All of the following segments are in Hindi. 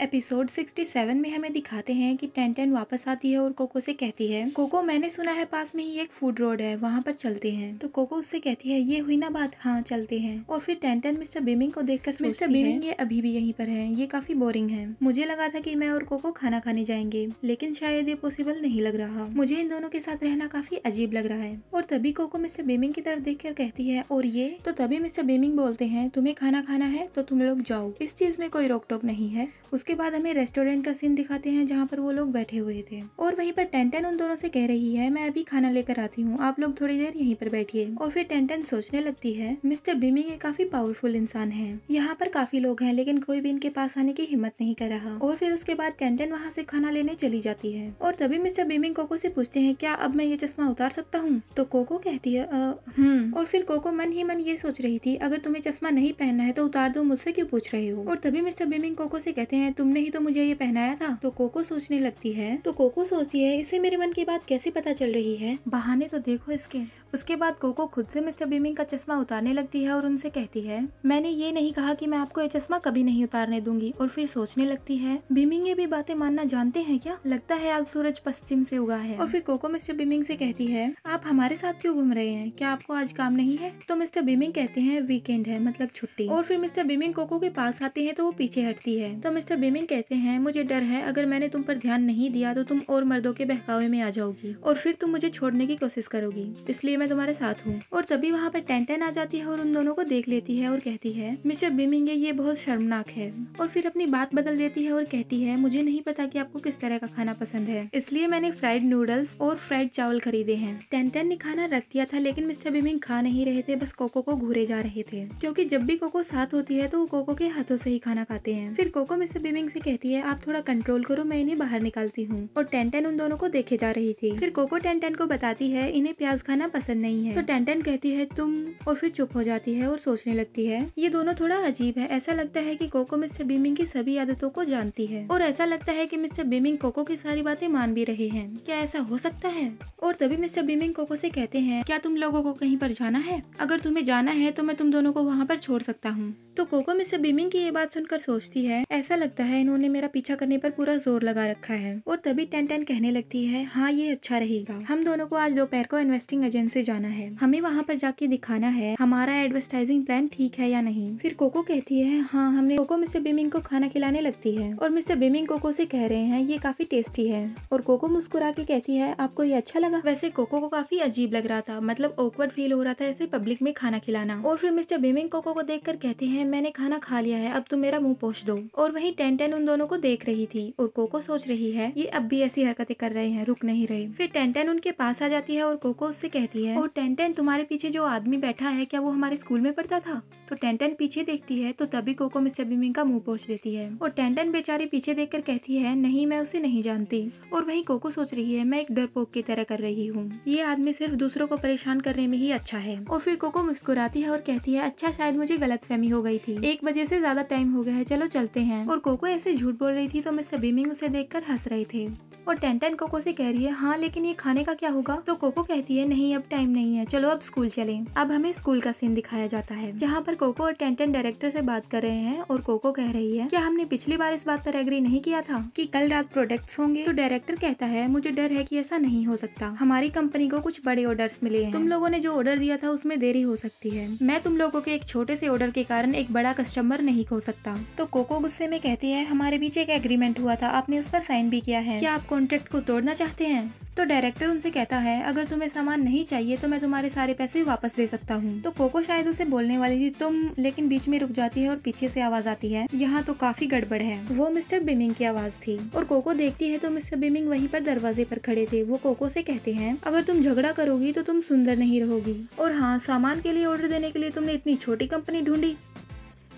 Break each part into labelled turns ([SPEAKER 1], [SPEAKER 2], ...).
[SPEAKER 1] एपिसोड 67 में हमें दिखाते हैं कि टेन वापस आती है और कोको से कहती है, कोको मैंने सुना है पास में ही एक फूड रोड है, वहाँ पर चलते हैं। तो कोको उससे कहती है, ये हुई ना बात, हाँ चलते हैं। और फिर टेन मिस्टर बीमिंग को देखकर मिस्टर बीमिंग ये अभी भी यहीं पर है, ये काफी बोरिंग है। मुझे लगा था कि मैं और कोको खाना खाने जाएंगे, लेकिन शायद ये पॉसिबल नहीं लग रहा। मुझे इन दोनों के साथ रहना काफी अजीब लग रहा है। और तभी कोको मिस्टर बीमिंग की तरफ देखकर कहती है, और ये तो तभी मिस्टर बीमिंग बोलते हैं, तुम्हें खाना खाना है तो तुम लोग जाओ, इस चीज में कोई रोक टोक नहीं है। उसके बाद हमें रेस्टोरेंट का सीन दिखाते हैं जहाँ पर वो लोग बैठे हुए थे और वहीं पर टेन उन दोनों से कह रही है, मैं अभी खाना लेकर आती हूँ, आप लोग थोड़ी देर यहीं पर बैठिए। और फिर टेन सोचने लगती है, मिस्टर बीमिंग एक काफी पावरफुल इंसान है, यहाँ पर काफी लोग हैं लेकिन कोई भी इनके पास आने की हिम्मत नहीं कर रहा। और फिर उसके बाद टेन वहाँ से खाना लेने चली जाती है। और तभी मिस्टर बीमिंग कोको से पूछते हैं, क्या अब मैं ये चश्मा उतार सकता हूँ? तो कोको कहती है और फिर कोको मन ही मन ये सोच रही थी, अगर तुम्हें चश्मा नहीं पहनना है तो उतार दो, मुझसे क्यों पूछ रहे हो? और तभी मिस्टर बीमिंग कोको से कहते हैं, तुमने ही तो मुझे ये पहनाया था। तो कोको सोचने लगती है, तो कोको सोचती है, इसे मेरे मन की बात कैसे पता चल रही है, बहाने तो देखो इसके। उसके बाद कोको खुद से मिस्टर बीमिंग का चश्मा उतारने लगती है और उनसे कहती है, मैंने ये नहीं कहा कि मैं आपको ये चश्मा कभी नहीं उतारने दूंगी। और फिर सोचने लगती है, बीमिंग ये भी बातें मानना जानते हैं क्या? लगता है आज सूरज पश्चिम से उगा है। और फिर कोको मिस्टर बीमिंग से कहती है, आप हमारे साथ क्यों घूम रहे हैं, क्या आपको आज काम नहीं है? तो मिस्टर बीमिंग कहते हैं, वीकेंड है, मतलब छुट्टी। और फिर मिस्टर बीमिंग कोको के पास आते हैं तो वो पीछे हटती है। तो मिस्टर बीमिंग कहते हैं, मुझे डर है अगर मैंने तुम पर ध्यान नहीं दिया तो तुम और मर्दों के बहकावे में आ जाओगी और फिर तुम मुझे छोड़ने की कोशिश करोगी, इसलिए मैं तुम्हारे साथ हूँ। और तभी वहाँ पर टेन आ जाती है और उन दोनों को देख लेती है और कहती है, मिस्टर बीमिंग ये बहुत शर्मनाक है। और फिर अपनी बात बदल देती है और कहती है, मुझे नहीं पता कि आपको किस तरह का खाना पसंद है, इसलिए मैंने फ्राइड नूडल्स और फ्राइड चावल खरीदे हैं। टेन ने खाना रख दिया था लेकिन मिस्टर बीमिंग खा नहीं रहे थे, बस कोको को घूरे जा रहे थे, क्योंकि जब भी कोको साथ होती है तो वो कोको के हाथों से ही खाना खाते हैं। फिर कोको मिस्टर बीमिंग से कहती है, आप थोड़ा कंट्रोल करो, मैं इन्हें बाहर निकालती हूँ। और टेन उन दोनों को देखे जा रही थी। फिर कोको टेन को बताती है, इन्हें प्याज खाना पसंद नहीं है। तो टेन कहती है, तुम, और फिर चुप हो जाती है और सोचने लगती है, ये दोनों थोड़ा अजीब है। ऐसा लगता है कि कोको मिस्टर बीमिंग की सभी आदतों को जानती है और ऐसा लगता है कि मिस्टर बीमिंग कोको की सारी बातें मान भी रहे हैं। क्या ऐसा हो सकता है? और तभी मिस्टर बीमिंग कोको से कहते हैं, क्या तुम लोगों को कहीं पर जाना है? अगर तुम्हें जाना है तो मैं तुम दोनों को वहाँ पर छोड़ सकता हूँ। तो कोको मिस्टर बीमिंग की ये बात सुनकर सोचती है, ऐसा लगता है इन्होंने मेरा पीछा करने पर पूरा जोर लगा रखा है। और तभी टेन कहने लगती है, हाँ ये अच्छा रहेगा, हम दोनों को आज दोपहर को इन्वेस्टिंग एजेंसी जाना है, हमें वहाँ पर जाके दिखाना है हमारा एडवर्टाइजिंग प्लान ठीक है या नहीं। फिर कोको कहती है, हाँ हमने। कोको मिस्टर बीमिंग को खाना खिलाने लगती है और मिस्टर बीमिंग कोको से कह रहे हैं, ये काफी टेस्टी है। और कोको मुस्कुरा के कहती है, आपको ये अच्छा लगा? वैसे कोको को काफी अजीब लग रहा था, मतलब ऑकवर्ड फील हो रहा था ऐसे पब्लिक में खाना खिलाना। और फिर मिस्टर बीमिंग कोको को देखकर कहते हैं, मैंने खाना खा लिया है, अब तुम मेरा मुंह पोंछ दो। और वहीं टेन उन दोनों को देख रही थी और कोको सोच रही है, ये अब भी ऐसी हरकतें कर रहे हैं, रुक नहीं रहे। फिर टेन उनके पास आ जाती है और कोको उससे कहती है, और टेन तुम्हारे पीछे जो आदमी बैठा है, क्या वो हमारे स्कूल में पढ़ता था? तो टेन पीछे देखती है तो तभी कोको मिस्टर बीमिंग का मुंह पोंछ देती है और टेन बेचारी पीछे देखकर कहती है, नहीं मैं उसे नहीं जानती। और वहीं कोको सोच रही है, मैं एक डरपोक की तरह कर रही हूँ, ये आदमी सिर्फ दूसरों को परेशान करने में ही अच्छा है। और फिर कोको मुस्कुराती है और कहती है, अच्छा शायद मुझे गलतफहमी हो गई थी, 1 बजे से ज्यादा टाइम हो गया है, चलो चलते हैं। और कोको ऐसे झूठ बोल रही थी तो मिस्टर बीमिंग उसे देखकर हंस रहे थे। और टेन कोको से कह रही है, हाँ लेकिन ये खाने का क्या होगा? तो कोको कहती है, नहीं अब टाइम नहीं है, चलो अब स्कूल चलें। अब हमें स्कूल का सीन दिखाया जाता है जहाँ पर कोको और टेन डायरेक्टर से बात कर रहे हैं और कोको कह रही है, क्या हमने पिछली बार इस बात पर एग्री नहीं किया था कि कल रात प्रोडक्ट्स होंगे? तो डायरेक्टर कहता है, मुझे डर है कि ऐसा नहीं हो सकता, हमारी कंपनी को कुछ बड़े ऑर्डर्स मिले हैं, तुम लोगों ने जो ऑर्डर दिया था उसमें देरी हो सकती है, मैं तुम लोगों के एक छोटे से ऑर्डर के कारण एक बड़ा कस्टमर नहीं खो सकता। तो कोको गुस्से में कहती है, हमारे बीच एक एग्रीमेंट हुआ था, आपने उस पर साइन भी किया है, क्या आप कॉन्ट्रैक्ट को तोड़ना चाहते हैं? तो डायरेक्टर उनसे कहता है, अगर तुम्हें सामान नहीं चाहिए तो मैं तुम्हारे सारे पैसे वापस दे सकता हूँ। तो कोको शायद उसे बोलने वाली थी तुम, लेकिन बीच में रुक जाती है और पीछे से आवाज आती है, यहाँ तो काफी गड़बड़ है। वो मिस्टर बीमिंग की आवाज थी और कोको देखती है तो मिस्टर बीमिंग वहीं पर दरवाजे पर खड़े थे। वो कोको से कहते हैं, अगर तुम झगड़ा करोगी तो तुम सुंदर नहीं रहोगी, और हाँ सामान के लिए ऑर्डर देने के लिए तुमने इतनी छोटी कंपनी ढूंढी।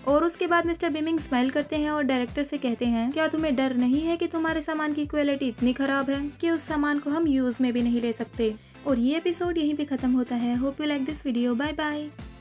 [SPEAKER 1] और उसके बाद मिस्टर बीमिंग स्माइल करते हैं और डायरेक्टर से कहते हैं, क्या तुम्हें डर नहीं है कि तुम्हारे सामान की क्वालिटी इतनी खराब है कि उस सामान को हम यूज में भी नहीं ले सकते? और ये एपिसोड यहीं पे खत्म होता है। Hope you like this video. Bye bye.